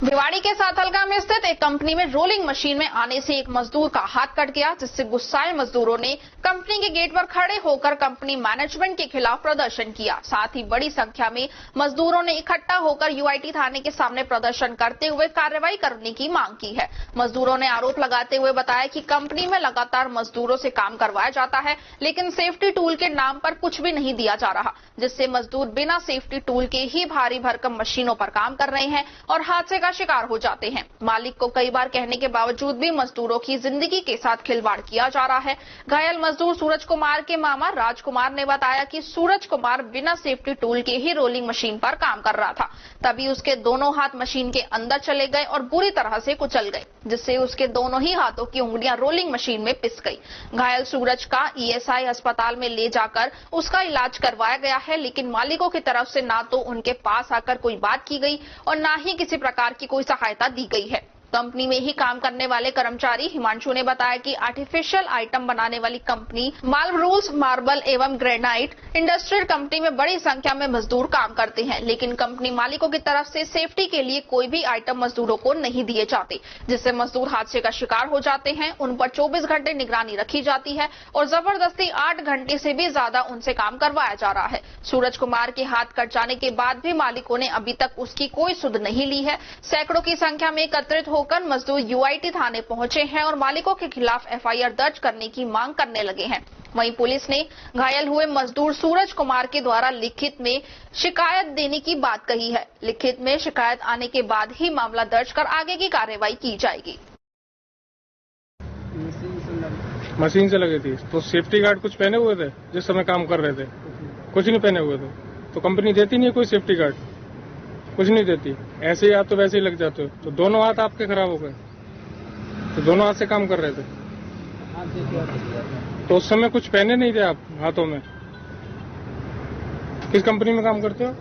भिवाड़ी के साथलगा में स्थित एक कंपनी में रोलिंग मशीन में आने से एक मजदूर का हाथ कट गया, जिससे गुस्साए मजदूरों ने कंपनी के गेट पर खड़े होकर कंपनी मैनेजमेंट के खिलाफ प्रदर्शन किया। साथ ही बड़ी संख्या में मजदूरों ने इकट्ठा होकर यूआईटी थाने के सामने प्रदर्शन करते हुए कार्रवाई करने की मांग की है। मजदूरों ने आरोप लगाते हुए बताया कि कंपनी में लगातार मजदूरों से काम करवाया जाता है, लेकिन सेफ्टी टूल के नाम पर कुछ भी नहीं दिया जा रहा, जिससे मजदूर बिना सेफ्टी टूल के ही भारी भरकम मशीनों पर काम कर रहे हैं और हादसे का शिकार हो जाते हैं। मालिक को कई बार कहने के बावजूद भी मजदूरों की जिंदगी के साथ खिलवाड़ किया जा रहा है। घायल मजदूर सूरज कुमार के मामा राजकुमार ने बताया कि सूरज कुमार बिना सेफ्टी टूल के ही रोलिंग मशीन पर काम कर रहा था, तभी उसके दोनों हाथ मशीन के अंदर चले गए और बुरी तरह से कुचल गए, जिससे उसके दोनों ही हाथों की उंगलियां रोलिंग मशीन में पिस गई। घायल सूरज का ईएसआई अस्पताल में ले जाकर उसका इलाज करवाया गया है, लेकिन मालिकों की तरफ से ना तो उनके पास आकर कोई बात की गई और ना ही किसी प्रकार की कोई सहायता दी गई है। कंपनी में ही काम करने वाले कर्मचारी हिमांशु ने बताया कि आर्टिफिशियल आइटम बनाने वाली कंपनी मार्बल्स मार्बल एवं ग्रेनाइट इंडस्ट्रियल कंपनी में बड़ी संख्या में मजदूर काम करते हैं, लेकिन कंपनी मालिकों की तरफ से सेफ्टी के लिए कोई भी आइटम मजदूरों को नहीं दिए जाते, जिससे मजदूर हादसे का शिकार हो जाते हैं। उन पर 24 घंटे निगरानी रखी जाती है और जबरदस्ती 8 घंटे से भी ज्यादा उनसे काम करवाया जा रहा है। सूरज कुमार के हाथ कट जाने के बाद भी मालिकों ने अभी तक उसकी कोई सुध नहीं ली है। सैकड़ों की संख्या में एकत्रित होकर मजदूर यूआईटी थाने पहुंचे हैं और मालिकों के खिलाफ एफआईआर दर्ज करने की मांग करने लगे हैं। वहीं पुलिस ने घायल हुए मजदूर सूरज कुमार के द्वारा लिखित में शिकायत देने की बात कही है। लिखित में शिकायत आने के बाद ही मामला दर्ज कर आगे की कार्रवाई की जाएगी। मशीन से लगी थी तो सेफ्टी गार्ड कुछ पहने हुए थे जिस समय काम कर रहे थे? कुछ नहीं पहने हुए थे। तो कंपनी देती नहीं है कोई सेफ्टी गार्ड, कुछ नहीं देती। ऐसे ही आप तो वैसे ही लग जाते हो। तो दोनों हाथ आपके खराब हो गए, तो दोनों हाथ से काम कर रहे थे। तो उस समय कुछ पहने नहीं थे आप हाथों में? किस कंपनी में काम करते हो?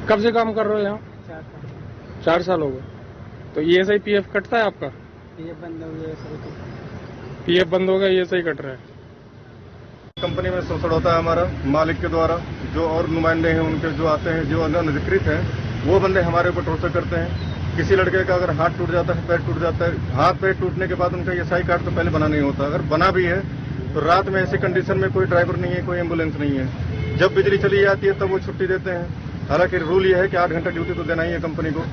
कब से काम कर रहे हो यहाँ? 4 साल हो गए। तो ईएसआई पीएफ कटता है आपका? पीएफ बंद हो गया, ईएसआई कट रहा है। कंपनी में शोषण होता है हमारा मालिक के द्वारा। जो और नुमाइंदे हैं उनके जो आते हैं, जो अनधिकृत हैं, वो बंदे हमारे ऊपर टॉर्चर करते हैं। किसी लड़के का अगर हाथ टूट जाता है, पैर टूट जाता है, हाथ पैर टूटने के बाद उनका ईएसआई कार्ड तो पहले बना नहीं होता। अगर बना भी है तो रात में ऐसी कंडीशन में कोई ड्राइवर नहीं है, कोई एम्बुलेंस नहीं है। जब बिजली चली जाती है तब वो छुट्टी देते हैं। हालांकि रूल ये है कि 8 घंटा ड्यूटी तो देना ही है कंपनी को।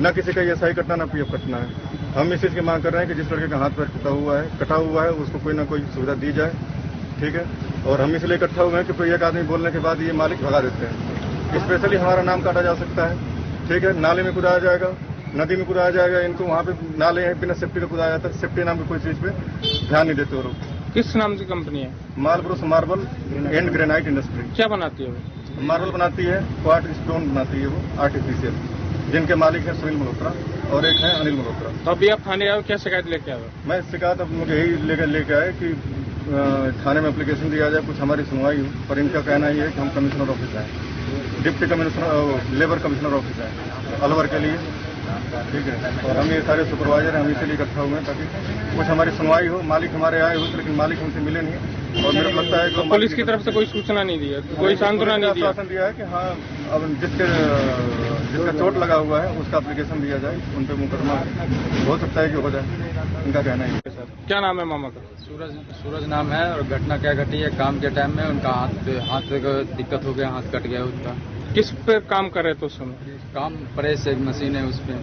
न किसी का ईएसआई कटना, न पीएफ कटना है। हम इस चीज की मांग कर रहे हैं कि जिस लड़के का हाथ पैर कटा हुआ है उसको कोई न कोई सुविधा दी जाए, ठीक है। और हम इसलिए इकट्ठा हुए हैं कि कोई एक आदमी बोलने के बाद ये मालिक भगा देते हैं। स्पेशली हमारा नाम काटा जा सकता है, ठीक है। नाले में कुदाया जाएगा, नदी में कुदाया जाएगा। इनको वहाँ पे नाले हैं, बिना सेफ्टी का कुदाया जाता है। सेफ्टी नाम की कोई चीज पे ध्यान नहीं देते वो लोग। किस नाम की कंपनी है? Marbles marble and granite industry. क्या बनाती है वो? मार्बल बनाती है, क्वार्ट स्टोन बनाती है वो आर्टिफिशियल, जिनके मालिक है सुनील मल्होत्रा और एक है अनिल मल्होत्रा। तो अभी आप थाने आए, क्या शिकायत लेके आए? मैं शिकायत अब मुझे यही लेके आए कि थाने में एप्लीकेशन दिया जाए, कुछ हमारी सुनवाई हो। पर इनका कहना ही है कि हम कमिश्नर ऑफिस आए, deputy commissioner labour commissioner office आए अलवर के लिए, ठीक है। और हम ये सारे सुपरवाइजर हैं, हम इसीलिए इकट्ठा हुए हैं ताकि कुछ हमारी सुनवाई हो। मालिक हमारे आए हुए, लेकिन मालिक हमसे मिले नहीं। और मेरे को लगता है कि पुलिस की तरफ से कोई सूचना नहीं दी है, कोई सांत्वना नहीं दिया? आश्वासन दिया है कि हाँ, अब जिसका चोट लगा हुआ है उसका एप्लीकेशन दिया जाए, उन पर मुकदमा हो सकता है कि हो जाए, इनका कहना है। सर, क्या नाम है मामा का? सूरज नाम है। और घटना क्या घटी है, काम के टाइम में उनका हाथ दिक्कत हो गया, हाथ कट गया उसका। किस पे काम कर रहे थे उस समय? काम प्रेस एक मशीन है उस पे,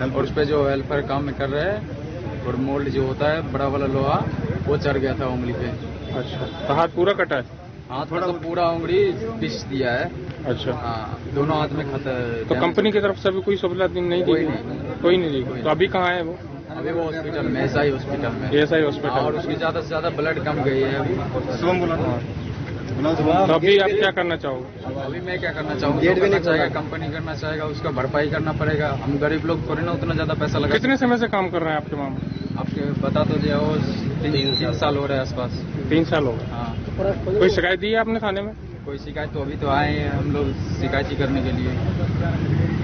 और उस पे जो हेल्पर काम में कर रहे हैं, और मोल्ड जो होता है बड़ा वाला लोहा, वो चढ़ गया था उंगली पे। अच्छा, तो हाथ पूरा कटा है? हाथ तो पूरा उंगली पिस दिया है। अच्छा, हाँ, दोनों हाथ में खाता है। तो कंपनी की तरफ से भी कोई सुविधा नहीं दी? कोई नहीं दी। तो अभी कहाँ है वो? अभी वो हॉस्पिटल में, एसआई हॉस्पिटल में। SI hospital. और उसकी ज्यादा से ज्यादा ब्लड कम गई है अभी। तो अभी आप क्या करना चाहोगे? अभी मैं क्या करना चाहूँगा, करना चाहेगा कंपनी करना चाहेगा, उसका भरपाई करना पड़ेगा। हम गरीब लोग थोड़ी ना उतना ज्यादा पैसा लगा। कितने समय से काम कर रहे हैं आपके मामा? आपके बता तो दिया, वो 3 साल हो रहे हैं आसपास। 3 साल हो गए। हाँ। कोई शिकायत दी है आपने थाने में? कोई शिकायत तो अभी तो आए हैं हम लोग शिकायत ही करने के लिए।